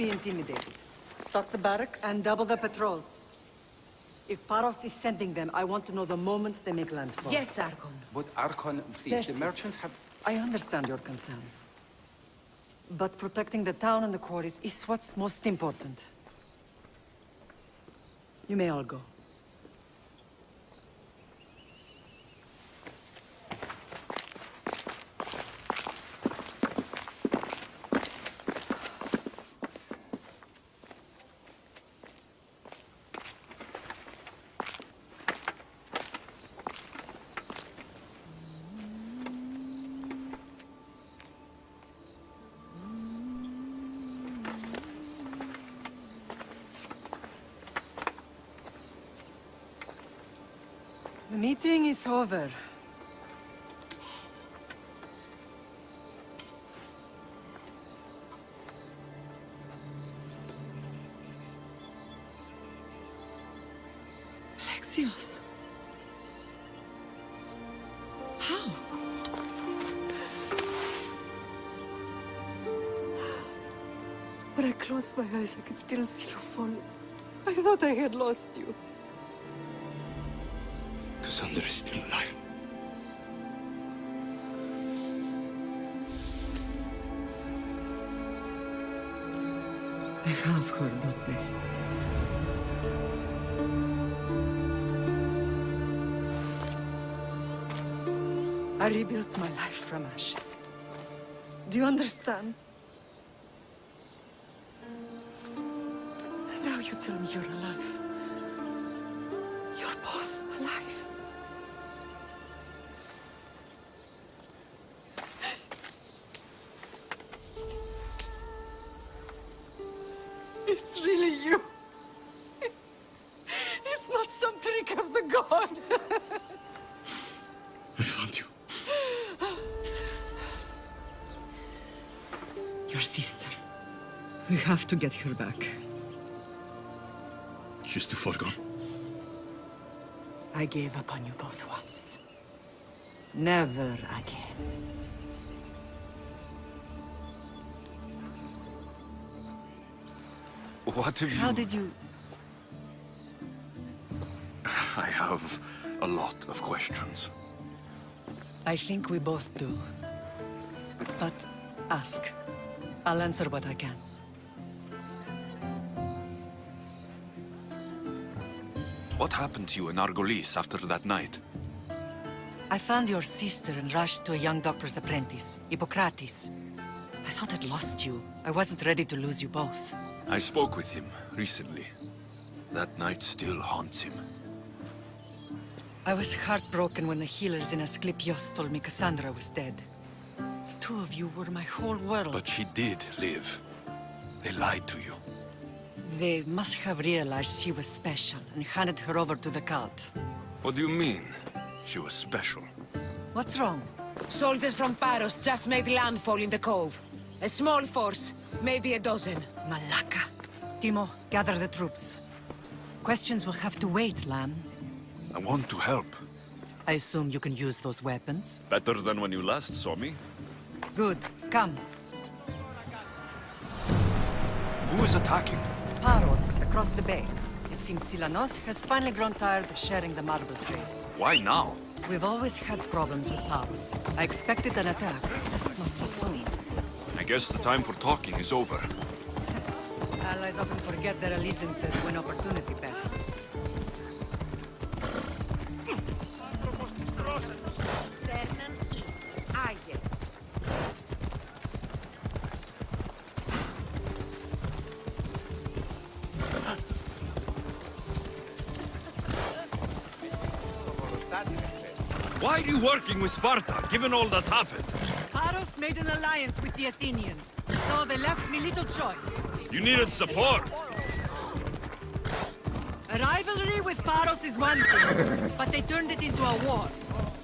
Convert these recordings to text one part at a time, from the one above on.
be intimidated. Stock the barracks and double the patrols. If Paros is sending them, I want to know the moment they make landfall. Yes, Archon. But Archon, please, the Xerxes, merchants have... I understand your concerns. But protecting the town and the quarries is what's most important. You may all go. The meeting is over. Naxos. How? When I closed my eyes, I could still see you falling. I thought I had lost you. Cassandra is still alive. They have her, don't they? I rebuilt my life from ashes. Do you understand? And now you tell me you're alive. You're both alive. It's really you. It's not some trick of the gods. I found you. Your sister. We have to get her back. She's too far gone. I gave up on you both once. Never again. What have you... How did you... I have a lot of questions. I think we both do. But ask. I'll answer what I can. What happened to you in Argolis after that night? I found your sister and rushed to a young doctor's apprentice, Hippocrates. I thought I'd lost you. I wasn't ready to lose you both. I spoke with him recently. That night still haunts him. I was heartbroken when the healers in Asclepios told me Cassandra was dead. The two of you were my whole world. But she did live. They lied to you. They must have realized she was special and handed her over to the cult. What do you mean? She was special. What's wrong? Soldiers from Paros just made landfall in the cove. A small force, maybe a dozen. Malaka. Timo, gather the troops. Questions will have to wait, Lamb. I want to help. I assume you can use those weapons? Better than when you last saw me. Good. Come. Who is attacking? Paros, across the bay. It seems Silanos has finally grown tired of sharing the marble trade. Why now? We've always had problems with Paros. I expected an attack, just not so soon. I guess the time for talking is over. Allies often forget their allegiances when opportunity beckons. Why are you working with Sparta, given all that's happened? Paros made an alliance with the Athenians, so they left me little choice. You needed support. A rivalry with Paros is one thing, but they turned it into a war.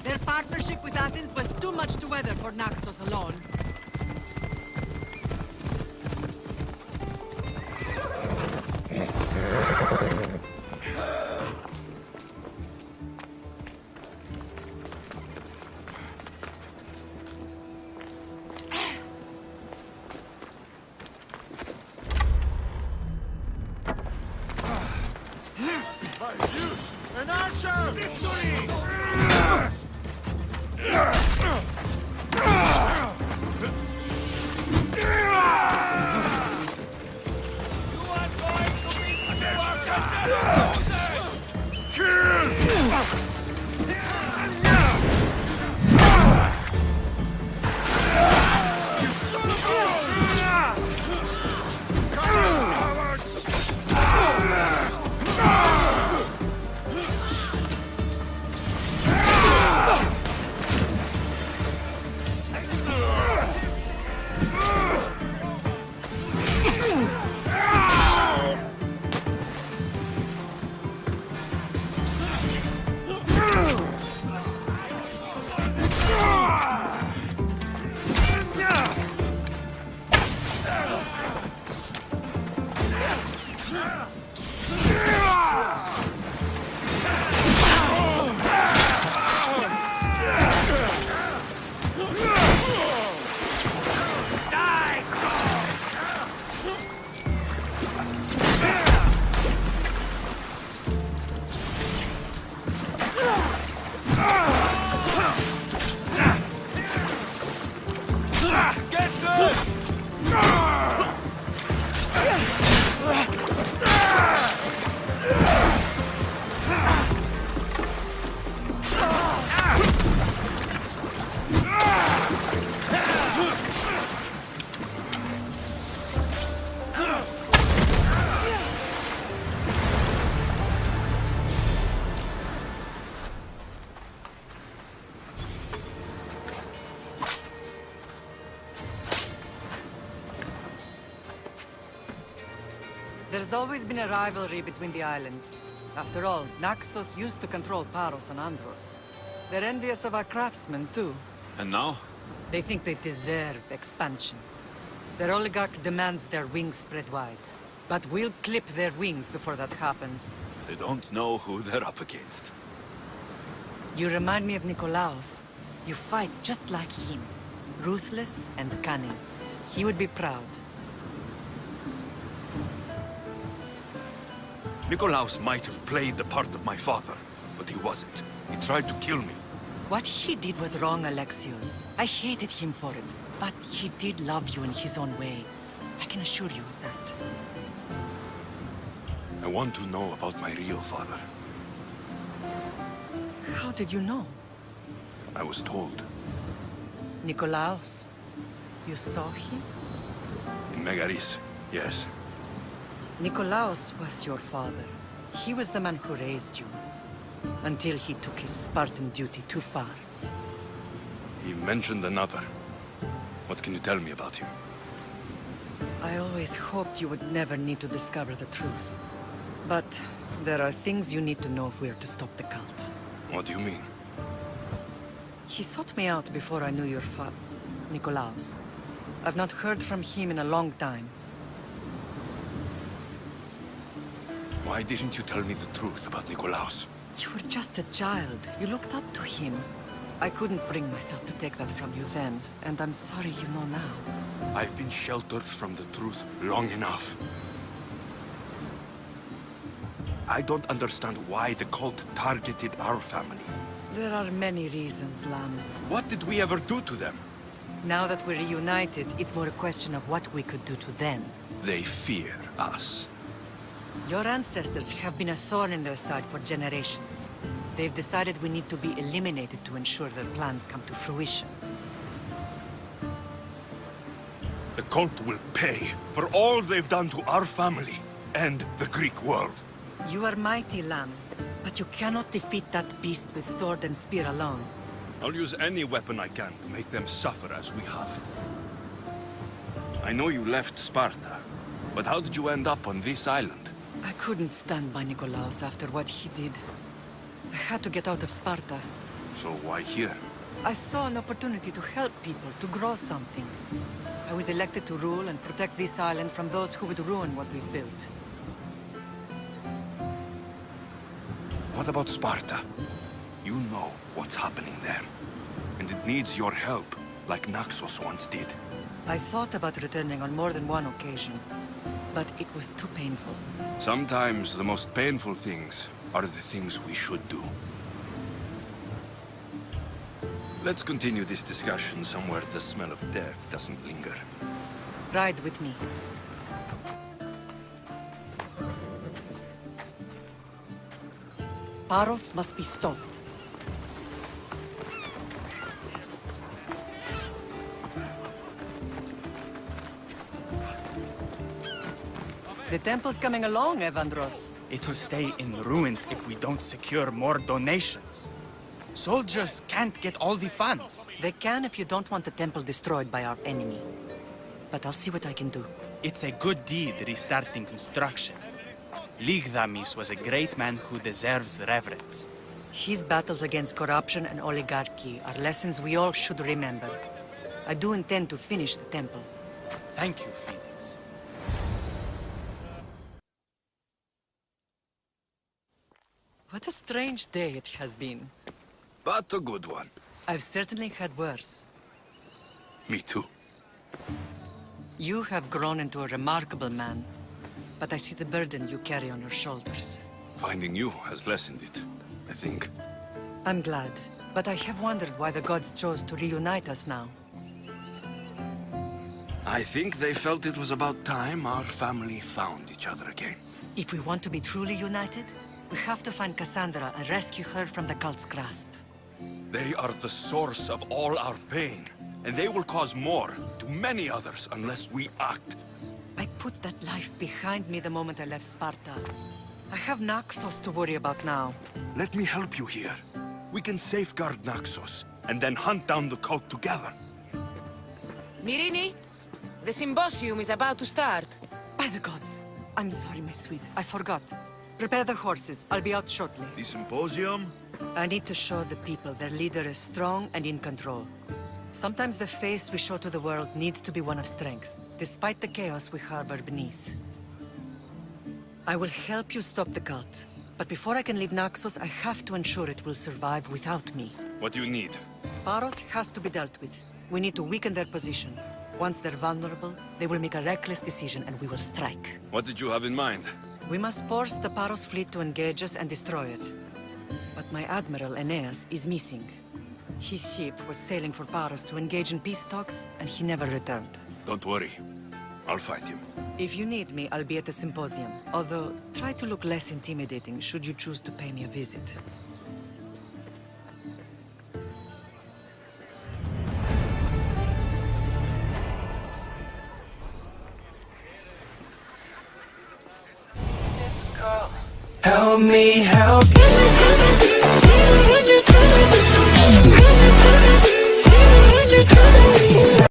Their partnership with Athens was too much to weather for Naxos alone. There's always been a rivalry between the islands. After all, Naxos used to control Paros and Andros. They're envious of our craftsmen, too. And now? They think they deserve expansion. Their oligarch demands their wings spread wide. But we'll clip their wings before that happens. They don't know who they're up against. You remind me of Nikolaos. You fight just like him. Ruthless and cunning. He would be proud. Nikolaos might have played the part of my father, but he wasn't. He tried to kill me. What he did was wrong, Alexios. I hated him for it. But he did love you in his own way. I can assure you of that. I want to know about my real father. How did you know? I was told. Nikolaos. You saw him? In Megaris, yes. Nikolaos was your father. He was the man who raised you. Until he took his Spartan duty too far. He mentioned another. What can you tell me about him? I always hoped you would never need to discover the truth. But there are things you need to know if we are to stop the cult. What do you mean? He sought me out before I knew your Nikolaos. I've not heard from him in a long time. Why didn't you tell me the truth about Nikolaos? You were just a child. You looked up to him. I couldn't bring myself to take that from you then, and I'm sorry you know now. I've been sheltered from the truth long enough. I don't understand why the cult targeted our family. There are many reasons, Lam. What did we ever do to them? Now that we're reunited, it's more a question of what we could do to them. They fear us. Your ancestors have been a thorn in their side for generations. They've decided we need to be eliminated to ensure their plans come to fruition. The cult will pay for all they've done to our family and the Greek world. You are mighty, Lam, but you cannot defeat that beast with sword and spear alone. I'll use any weapon I can to make them suffer as we have. I know you left Sparta, but how did you end up on this island? I couldn't stand by Nikolaos after what he did. I had to get out of Sparta. So why here? I saw an opportunity to help people, to grow something. I was elected to rule and protect this island from those who would ruin what we've built. What about Sparta? You know what's happening there. And it needs your help, like Naxos once did. I thought about returning on more than one occasion, but it was too painful. Sometimes the most painful things are the things we should do. Let's continue this discussion somewhere the smell of death doesn't linger. Ride with me. Paros must be stopped. The temple's coming along, Evandros. It will stay in ruins if we don't secure more donations. Soldiers can't get all the funds. They can if you don't want the temple destroyed by our enemy. But I'll see what I can do. It's a good deed restarting construction. Ligdamis was a great man who deserves reverence. His battles against corruption and oligarchy are lessons we all should remember. I do intend to finish the temple. Thank you, Phoenix. What a strange day it has been. But a good one. I've certainly had worse. Me too. You have grown into a remarkable man, but I see the burden you carry on your shoulders. Finding you has lessened it, I think. I'm glad, but I have wondered why the gods chose to reunite us now. I think they felt it was about time our family found each other again. If we want to be truly united, we have to find Cassandra and rescue her from the cult's grasp. They are the source of all our pain, and they will cause more to many others unless we act. I put that life behind me the moment I left Sparta. I have Naxos to worry about now. Let me help you here. We can safeguard Naxos, and then hunt down the cult together. Myrrine, the symposium is about to start. By the gods! I'm sorry, my sweet. I forgot. Prepare the horses. I'll be out shortly. The symposium? I need to show the people their leader is strong and in control. Sometimes the face we show to the world needs to be one of strength, despite the chaos we harbor beneath. I will help you stop the cult, but before I can leave Naxos, I have to ensure it will survive without me. What do you need? Paros has to be dealt with. We need to weaken their position. Once they're vulnerable, they will make a reckless decision and we will strike. What did you have in mind? We must force the Paros fleet to engage us and destroy it. But my admiral, Aeneas, is missing. His ship was sailing for Paros to engage in peace talks, and he never returned. Don't worry. I'll find him. If you need me, I'll be at the symposium. Although, try to look less intimidating should you choose to pay me a visit. Help me help you.